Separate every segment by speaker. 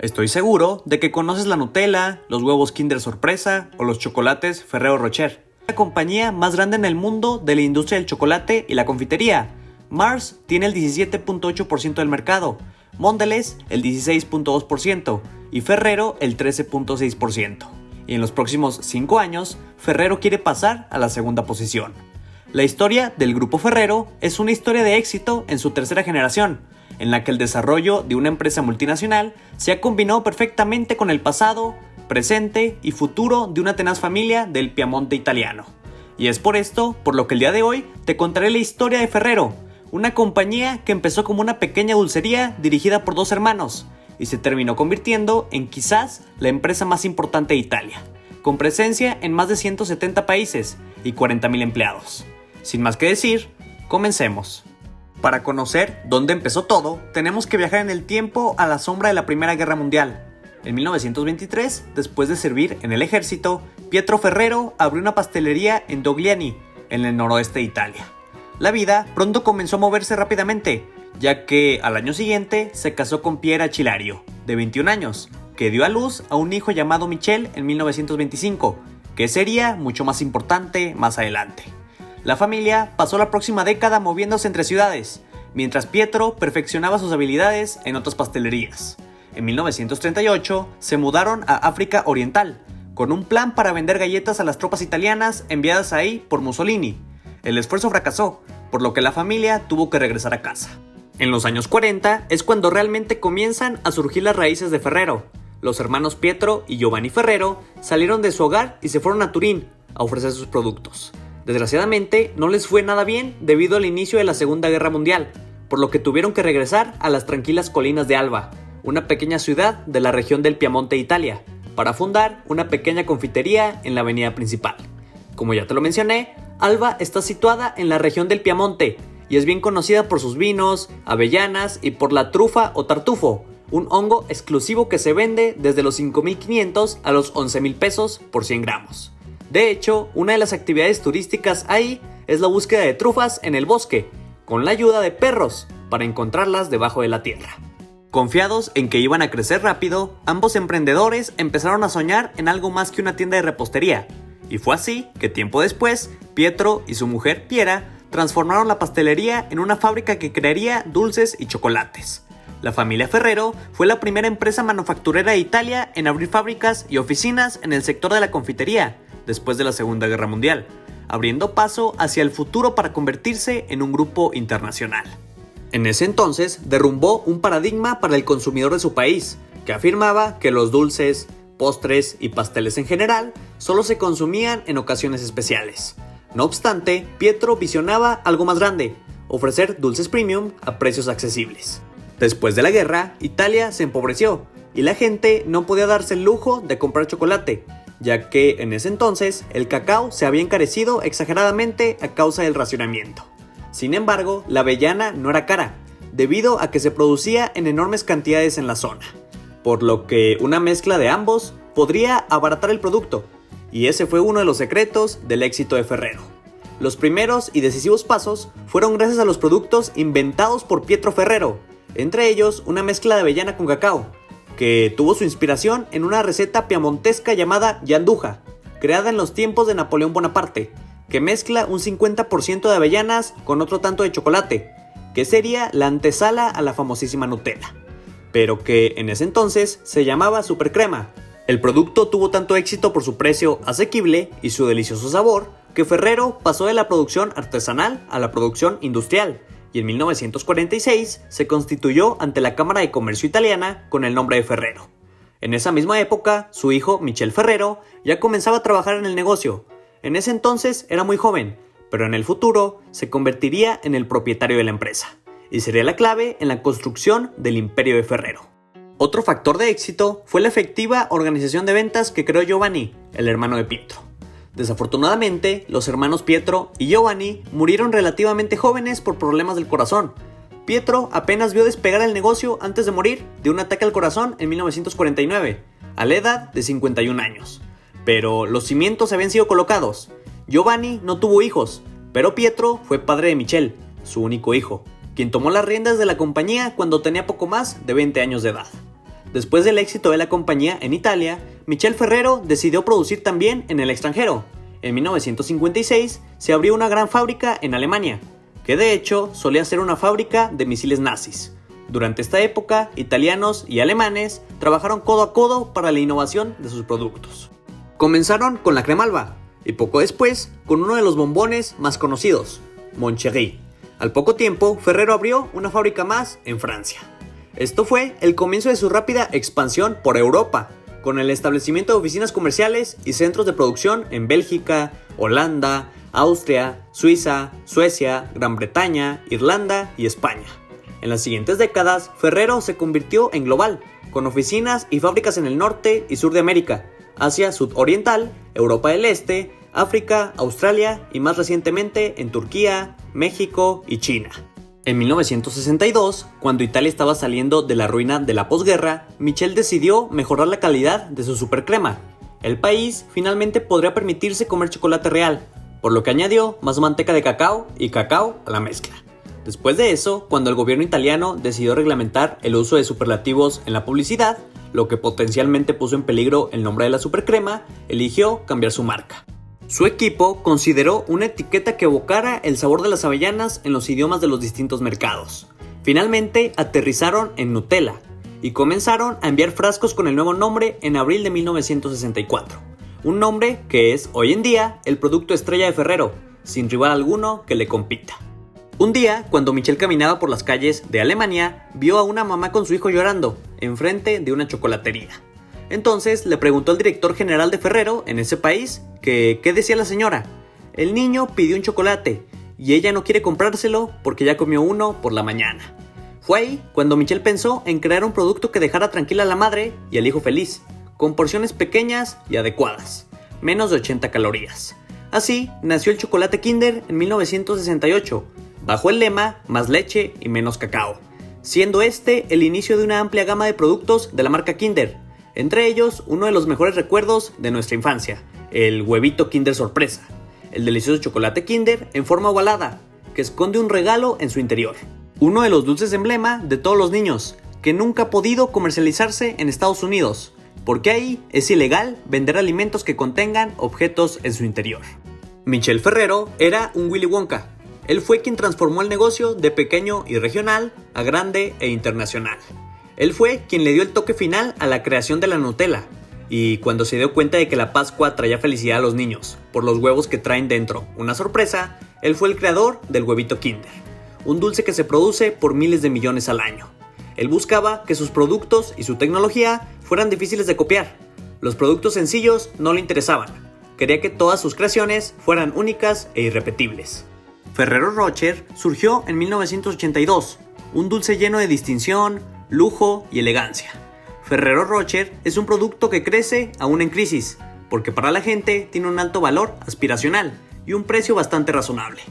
Speaker 1: Estoy seguro de que conoces la Nutella, los huevos Kinder Sorpresa o los chocolates Ferrero Rocher. La compañía más grande en el mundo de la industria del chocolate y la confitería. Mars tiene el 17.8% del mercado, Mondelez el 16.2% y Ferrero el 13.6%. Y en los próximos 5 años, Ferrero quiere pasar a la segunda posición. La historia del Grupo Ferrero es una historia de éxito en su tercera generación, en la que el desarrollo de una empresa multinacional se ha combinado perfectamente con el pasado, presente y futuro de una tenaz familia del Piamonte italiano. Y es por esto por lo que el día de hoy te contaré la historia de Ferrero, una compañía que empezó como una pequeña dulcería dirigida por 2 hermanos y se terminó convirtiendo en quizás la empresa más importante de Italia, con presencia en más de 170 países y 40,000 empleados. Sin más que decir, comencemos. Para conocer dónde empezó todo, tenemos que viajar en el tiempo a la sombra de la Primera Guerra Mundial. En 1923, después de servir en el ejército, Pietro Ferrero abrió una pastelería en Dogliani, en el noroeste de Italia. La vida pronto comenzó a moverse rápidamente, ya que al año siguiente se casó con Piera Cilario, de 21 años, que dio a luz a un hijo llamado Michel en 1925, que sería mucho más importante más adelante. La familia pasó la próxima década moviéndose entre ciudades, mientras Pietro perfeccionaba sus habilidades en otras pastelerías. En 1938 se mudaron a África Oriental, con un plan para vender galletas a las tropas italianas enviadas ahí por Mussolini. El esfuerzo fracasó, por lo que la familia tuvo que regresar a casa. En los años 40 es cuando realmente comienzan a surgir las raíces de Ferrero. Los hermanos Pietro y Giovanni Ferrero salieron de su hogar y se fueron a Turín a ofrecer sus productos. Desgraciadamente, no les fue nada bien debido al inicio de la Segunda Guerra Mundial, por lo que tuvieron que regresar a las tranquilas colinas de Alba, una pequeña ciudad de la región del Piamonte, Italia, para fundar una pequeña confitería en la avenida principal. Como ya te lo mencioné, Alba está situada en la región del Piamonte y es bien conocida por sus vinos, avellanas y por la trufa o tartufo, un hongo exclusivo que se vende desde los 5,500 a los 11,000 pesos por 100 gramos. De hecho, una de las actividades turísticas ahí es la búsqueda de trufas en el bosque, con la ayuda de perros, para encontrarlas debajo de la tierra. Confiados en que iban a crecer rápido, ambos emprendedores empezaron a soñar en algo más que una tienda de repostería. Y fue así que tiempo después, Pietro y su mujer Piera transformaron la pastelería en una fábrica que crearía dulces y chocolates. La familia Ferrero fue la primera empresa manufacturera de Italia en abrir fábricas y oficinas en el sector de la confitería, después de la Segunda Guerra Mundial, abriendo paso hacia el futuro para convertirse en un grupo internacional. En ese entonces derrumbó un paradigma para el consumidor de su país, que afirmaba que los dulces, postres y pasteles en general solo se consumían en ocasiones especiales. No obstante, Pietro visionaba algo más grande: ofrecer dulces premium a precios accesibles. Después de la guerra, Italia se empobreció y la gente no podía darse el lujo de comprar chocolate, ya que en ese entonces el cacao se había encarecido exageradamente a causa del racionamiento. Sin embargo, la avellana no era cara, debido a que se producía en enormes cantidades en la zona, por lo que una mezcla de ambos podría abaratar el producto, y ese fue uno de los secretos del éxito de Ferrero. Los primeros y decisivos pasos fueron gracias a los productos inventados por Pietro Ferrero, entre ellos una mezcla de avellana con cacao, que tuvo su inspiración en una receta piamontesca llamada gianduja, creada en los tiempos de Napoleón Bonaparte, que mezcla un 50% de avellanas con otro tanto de chocolate, que sería la antesala a la famosísima Nutella, pero que en ese entonces se llamaba supercrema. El producto tuvo tanto éxito por su precio asequible y su delicioso sabor, que Ferrero pasó de la producción artesanal a la producción industrial, y en 1946 se constituyó ante la Cámara de Comercio italiana con el nombre de Ferrero. En esa misma época, su hijo Michel Ferrero ya comenzaba a trabajar en el negocio. En ese entonces era muy joven, pero en el futuro se convertiría en el propietario de la empresa, y sería la clave en la construcción del imperio de Ferrero. Otro factor de éxito fue la efectiva organización de ventas que creó Giovanni, el hermano de Pietro. Desafortunadamente, los hermanos Pietro y Giovanni murieron relativamente jóvenes por problemas del corazón. Pietro apenas vio despegar el negocio antes de morir de un ataque al corazón en 1949, a la edad de 51 años. Pero los cimientos habían sido colocados. Giovanni no tuvo hijos, pero Pietro fue padre de Michel, su único hijo, quien tomó las riendas de la compañía cuando tenía poco más de 20 años de edad. Después del éxito de la compañía en Italia, Michel Ferrero decidió producir también en el extranjero. En 1956 se abrió una gran fábrica en Alemania, que de hecho solía ser una fábrica de misiles nazis. Durante esta época, italianos y alemanes trabajaron codo a codo para la innovación de sus productos. Comenzaron con la cremalba y poco después con uno de los bombones más conocidos, Moncherie. Al poco tiempo, Ferrero abrió una fábrica más en Francia. Esto fue el comienzo de su rápida expansión por Europa, con el establecimiento de oficinas comerciales y centros de producción en Bélgica, Holanda, Austria, Suiza, Suecia, Gran Bretaña, Irlanda y España. En las siguientes décadas, Ferrero se convirtió en global, con oficinas y fábricas en el norte y sur de América, Asia Sudoriental, Europa del Este, África, Australia y más recientemente en Turquía, México y China. En 1962, cuando Italia estaba saliendo de la ruina de la posguerra, Michel decidió mejorar la calidad de su supercrema. El país finalmente podría permitirse comer chocolate real, por lo que añadió más manteca de cacao y cacao a la mezcla. Después de eso, cuando el gobierno italiano decidió reglamentar el uso de superlativos en la publicidad, lo que potencialmente puso en peligro el nombre de la supercrema, eligió cambiar su marca. Su equipo consideró una etiqueta que evocara el sabor de las avellanas en los idiomas de los distintos mercados. Finalmente aterrizaron en Nutella y comenzaron a enviar frascos con el nuevo nombre en abril de 1964. Un nombre que es hoy en día el producto estrella de Ferrero, sin rival alguno que le compita. Un día, cuando Michel caminaba por las calles de Alemania, vio a una mamá con su hijo llorando enfrente de una chocolatería. Entonces le preguntó al director general de Ferrero en ese país que qué decía la señora. El niño pidió un chocolate y ella no quiere comprárselo porque ya comió uno por la mañana. Fue ahí cuando Michel pensó en crear un producto que dejara tranquila a la madre y al hijo feliz, con porciones pequeñas y adecuadas, menos de 80 calorías. Así nació el chocolate Kinder en 1968, bajo el lema más leche y menos cacao, siendo este el inicio de una amplia gama de productos de la marca Kinder. Entre ellos, uno de los mejores recuerdos de nuestra infancia, el huevito Kinder sorpresa, el delicioso chocolate Kinder en forma ovalada, que esconde un regalo en su interior. Uno de los dulces emblema de todos los niños, que nunca ha podido comercializarse en Estados Unidos, porque ahí es ilegal vender alimentos que contengan objetos en su interior. Michel Ferrero era un Willy Wonka. Él fue quien transformó el negocio de pequeño y regional a grande e internacional. Él fue quien le dio el toque final a la creación de la Nutella, y cuando se dio cuenta de que la Pascua traía felicidad a los niños, por los huevos que traen dentro una sorpresa, él fue el creador del huevito Kinder, un dulce que se produce por miles de millones al año. Él buscaba que sus productos y su tecnología fueran difíciles de copiar. Los productos sencillos no le interesaban, quería que todas sus creaciones fueran únicas e irrepetibles. Ferrero Rocher surgió en 1982, un dulce lleno de distinción, lujo y elegancia. Ferrero Rocher es un producto que crece aún en crisis, porque para la gente tiene un alto valor aspiracional y un precio bastante razonable.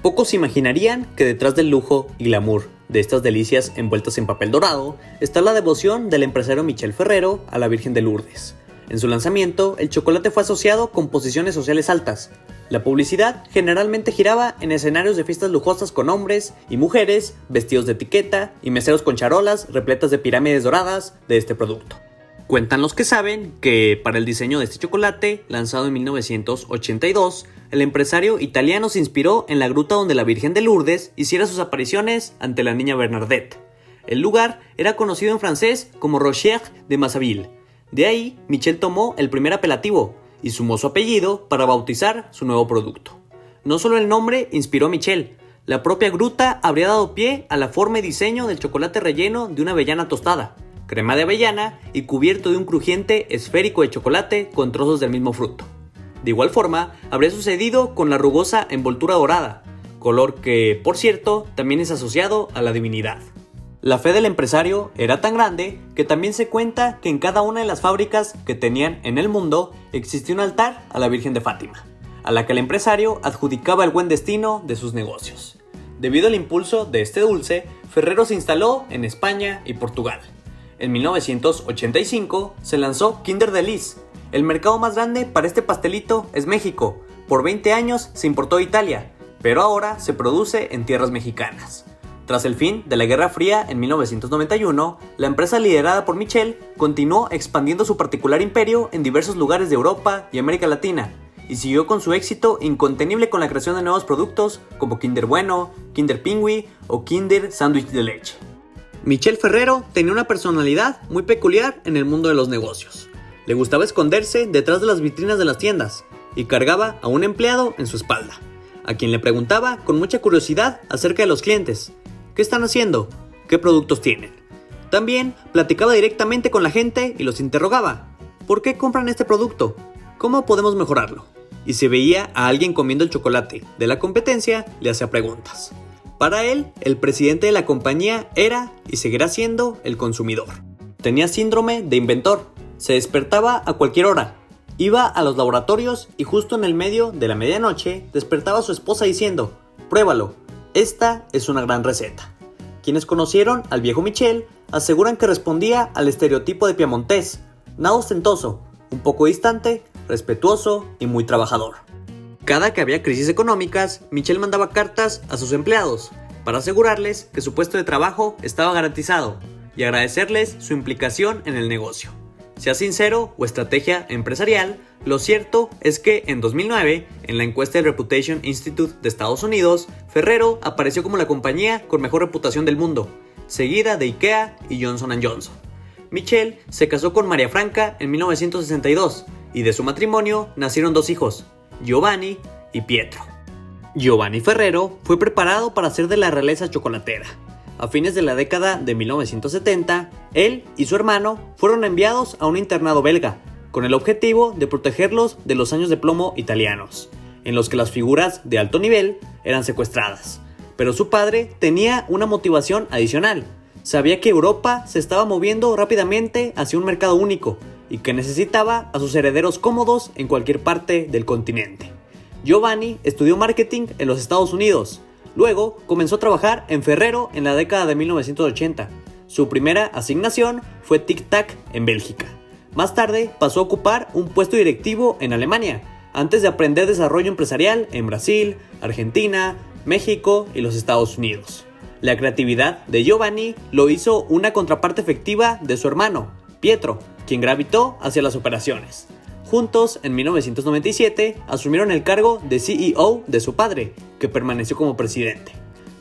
Speaker 1: Pocos imaginarían que detrás del lujo y glamour de estas delicias envueltas en papel dorado está la devoción del empresario Michel Ferrero a la Virgen de Lourdes. En su lanzamiento, el chocolate fue asociado con posiciones sociales altas. La publicidad generalmente giraba en escenarios de fiestas lujosas con hombres y mujeres vestidos de etiqueta y meseros con charolas repletas de pirámides doradas de este producto. Cuentan los que saben que para el diseño de este chocolate, lanzado en 1982, el empresario italiano se inspiró en la gruta donde la Virgen de Lourdes hiciera sus apariciones ante la niña Bernadette. El lugar era conocido en francés como Rocher de Massaville. De ahí, Michel tomó el primer apelativo y sumó su apellido para bautizar su nuevo producto. No solo el nombre inspiró a Michel, la propia gruta habría dado pie a la forma y diseño del chocolate relleno de una avellana tostada, crema de avellana y cubierto de un crujiente esférico de chocolate con trozos del mismo fruto. De igual forma, habría sucedido con la rugosa envoltura dorada, color que, por cierto, también es asociado a la divinidad. La fe del empresario era tan grande que también se cuenta que en cada una de las fábricas que tenían en el mundo existía un altar a la Virgen de Fátima, a la que el empresario adjudicaba el buen destino de sus negocios. Debido al impulso de este dulce, Ferrero se instaló en España y Portugal. En 1985 se lanzó Kinder Delice. El mercado más grande para este pastelito es México. Por 20 años se importó de Italia, pero ahora se produce en tierras mexicanas. Tras el fin de la Guerra Fría en 1991, la empresa liderada por Michel continuó expandiendo su particular imperio en diversos lugares de Europa y América Latina, y siguió con su éxito incontenible con la creación de nuevos productos como Kinder Bueno, Kinder Pingüi o Kinder Sándwich de leche. Michel Ferrero tenía una personalidad muy peculiar en el mundo de los negocios. Le gustaba esconderse detrás de las vitrinas de las tiendas y cargaba a un empleado en su espalda, a quien le preguntaba con mucha curiosidad acerca de los clientes. ¿Qué están haciendo? ¿Qué productos tienen? También platicaba directamente con la gente y los interrogaba. ¿Por qué compran este producto? ¿Cómo podemos mejorarlo? Y si veía a alguien comiendo el chocolate de la competencia, le hacía preguntas. Para él, el presidente de la compañía era y seguirá siendo el consumidor. Tenía síndrome de inventor. Se despertaba a cualquier hora. Iba a los laboratorios y justo en el medio de la medianoche despertaba a su esposa diciendo: «Pruébalo, esta es una gran receta». Quienes conocieron al viejo Michel aseguran que respondía al estereotipo de piamontés, nada ostentoso, un poco distante, respetuoso y muy trabajador. Cada que había crisis económicas, Michel mandaba cartas a sus empleados para asegurarles que su puesto de trabajo estaba garantizado y agradecerles su implicación en el negocio. Sea sincero o estrategia empresarial, lo cierto es que en 2009, en la encuesta del Reputation Institute de Estados Unidos, Ferrero apareció como la compañía con mejor reputación del mundo, seguida de IKEA y Johnson & Johnson. Michel se casó con María Franca en 1962 y de su matrimonio nacieron 2 hijos, Giovanni y Pietro. Giovanni Ferrero fue preparado para ser de la realeza chocolatera. A fines de la década de 1970, él y su hermano fueron enviados a un internado belga, con el objetivo de protegerlos de los años de plomo italianos, en los que las figuras de alto nivel eran secuestradas. Pero su padre tenía una motivación adicional. Sabía que Europa se estaba moviendo rápidamente hacia un mercado único y que necesitaba a sus herederos cómodos en cualquier parte del continente. Giovanni estudió marketing en los Estados Unidos. Luego comenzó a trabajar en Ferrero en la década de 1980. Su primera asignación fue Tic Tac en Bélgica. Más tarde pasó a ocupar un puesto directivo en Alemania, antes de aprender desarrollo empresarial en Brasil, Argentina, México y los Estados Unidos. La creatividad de Giovanni lo hizo una contraparte efectiva de su hermano, Pietro, quien gravitó hacia las operaciones. Juntos, en 1997, asumieron el cargo de CEO de su padre, que permaneció como presidente.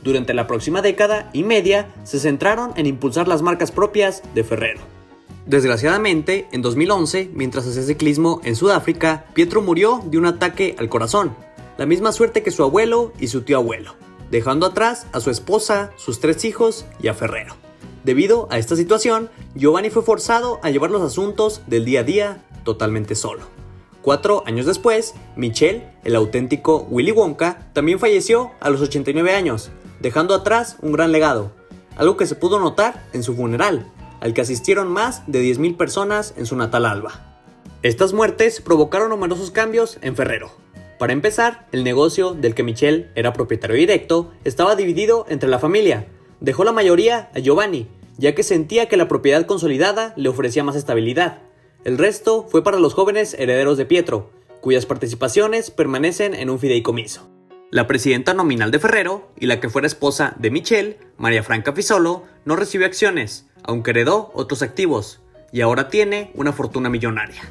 Speaker 1: Durante la próxima década y media, se centraron en impulsar las marcas propias de Ferrero. Desgraciadamente, en 2011, mientras hacía ciclismo en Sudáfrica, Pietro murió de un ataque al corazón, la misma suerte que su abuelo y su tío abuelo, dejando atrás a su esposa, sus 3 hijos y a Ferrero. Debido a esta situación, Giovanni fue forzado a llevar los asuntos del día a día totalmente solo. 4 años después, Michel, el auténtico Willy Wonka, también falleció a los 89 años, dejando atrás un gran legado, algo que se pudo notar en su funeral, al que asistieron más de 10,000 personas en su natal Alba. Estas muertes provocaron numerosos cambios en Ferrero. Para empezar, el negocio del que Michel era propietario directo estaba dividido entre la familia. Dejó la mayoría a Giovanni, ya que sentía que la propiedad consolidada le ofrecía más estabilidad. El resto fue para los jóvenes herederos de Pietro, cuyas participaciones permanecen en un fideicomiso. La presidenta nominal de Ferrero y la que fuera esposa de Michel, María Franca Fisolo, no recibió acciones, aunque heredó otros activos, y ahora tiene una fortuna millonaria.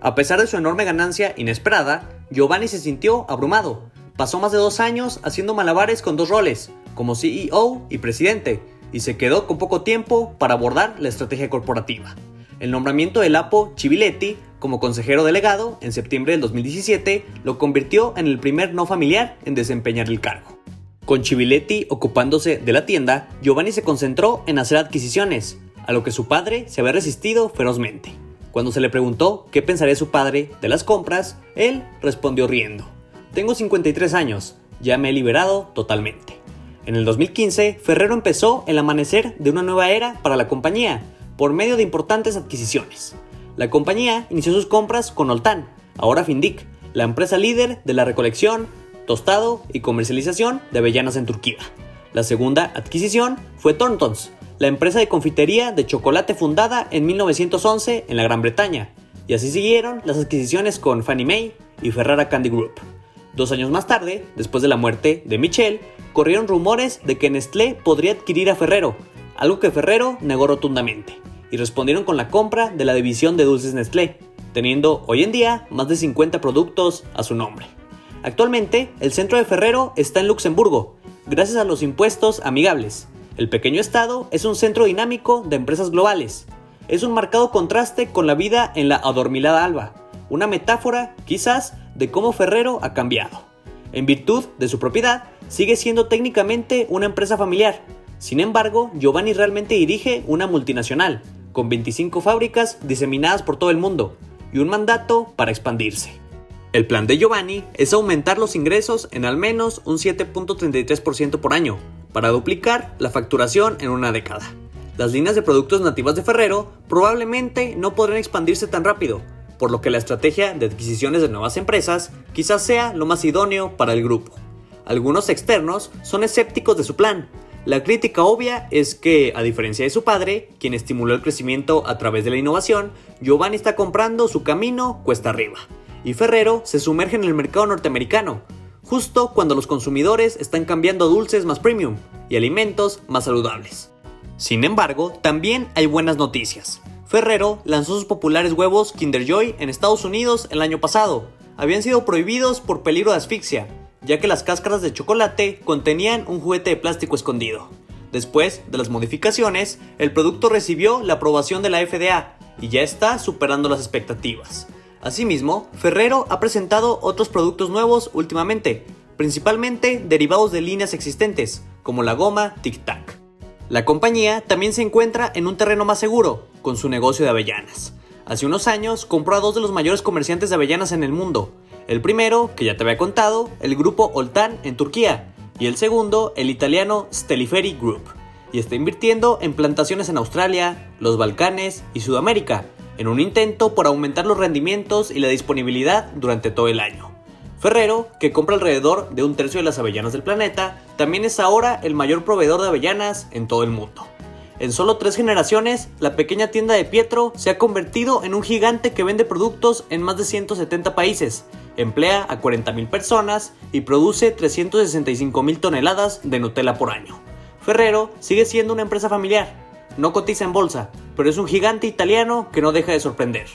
Speaker 1: A pesar de su enorme ganancia inesperada, Giovanni se sintió abrumado. Pasó más de 2 años haciendo malabares con 2 roles, como CEO y presidente, y se quedó con poco tiempo para abordar la estrategia corporativa. El nombramiento de Lapo Civiletti como consejero delegado en septiembre del 2017 lo convirtió en el primer no familiar en desempeñar el cargo. Con Civiletti ocupándose de la tienda, Giovanni se concentró en hacer adquisiciones, a lo que su padre se había resistido ferozmente. Cuando se le preguntó qué pensaría su padre de las compras, él respondió riendo: «Tengo 53 años, ya me he liberado totalmente». En el 2015, Ferrero empezó el amanecer de una nueva era para la compañía, por medio de importantes adquisiciones. La compañía inició sus compras con Oltan, ahora Fındık, la empresa líder de la recolección, tostado y comercialización de avellanas en Turquía. La segunda adquisición fue Thorntons, la empresa de confitería de chocolate fundada en 1911 en la Gran Bretaña, y así siguieron las adquisiciones con Fannie Mae y Ferrara Candy Group. 2 años más tarde, después de la muerte de Michel, corrieron rumores de que Nestlé podría adquirir a Ferrero, algo que Ferrero negó rotundamente, y respondieron con la compra de la división de dulces Nestlé, teniendo hoy en día más de 50 productos a su nombre. Actualmente, el centro de Ferrero está en Luxemburgo, gracias a los impuestos amigables. El pequeño estado es un centro dinámico de empresas globales. Es un marcado contraste con la vida en la adormilada Alba, una metáfora, quizás, de cómo Ferrero ha cambiado. En virtud de su propiedad, sigue siendo técnicamente una empresa familiar. Sin embargo, Giovanni realmente dirige una multinacional, con 25 fábricas diseminadas por todo el mundo, y un mandato para expandirse. El plan de Giovanni es aumentar los ingresos en al menos un 7.33% por año, para duplicar la facturación en una década. Las líneas de productos nativas de Ferrero probablemente no podrán expandirse tan rápido, por lo que la estrategia de adquisiciones de nuevas empresas quizás sea lo más idóneo para el grupo. Algunos externos son escépticos de su plan. La crítica obvia es que, a diferencia de su padre, quien estimuló el crecimiento a través de la innovación, Giovanni está comprando su camino cuesta arriba, y Ferrero se sumerge en el mercado norteamericano, justo cuando los consumidores están cambiando a dulces más premium y alimentos más saludables. Sin embargo, también hay buenas noticias. Ferrero lanzó sus populares huevos Kinder Joy en Estados Unidos el año pasado. Habían sido prohibidos por peligro de asfixia, ya que las cáscaras de chocolate contenían un juguete de plástico escondido. Después de las modificaciones, el producto recibió la aprobación de la FDA y ya está superando las expectativas. Asimismo, Ferrero ha presentado otros productos nuevos últimamente, principalmente derivados de líneas existentes, como la goma Tic Tac. La compañía también se encuentra en un terreno más seguro, con su negocio de avellanas. Hace unos años compró a 2 de los mayores comerciantes de avellanas en el mundo. El primero, que ya te había contado, el grupo Oltan en Turquía, y el segundo, el italiano Stelliferi Group, y está invirtiendo en plantaciones en Australia, los Balcanes y Sudamérica, en un intento por aumentar los rendimientos y la disponibilidad durante todo el año. Ferrero, que compra alrededor de 1/3 de las avellanas del planeta, también es ahora el mayor proveedor de avellanas en todo el mundo. En solo 3 generaciones, la pequeña tienda de Pietro se ha convertido en un gigante que vende productos en más de 170 países, emplea a 40,000 personas y produce 365,000 toneladas de Nutella por año. Ferrero sigue siendo una empresa familiar, no cotiza en bolsa, pero es un gigante italiano que no deja de sorprender.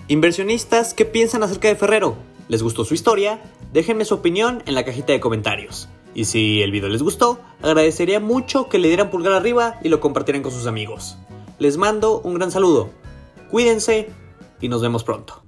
Speaker 1: Inversionistas, ¿qué piensan acerca de Ferrero? ¿Les gustó su historia? Déjenme su opinión en la cajita de comentarios. Y si el video les gustó, agradecería mucho que le dieran pulgar arriba y lo compartieran con sus amigos. Les mando un gran saludo. Cuídense y nos vemos pronto.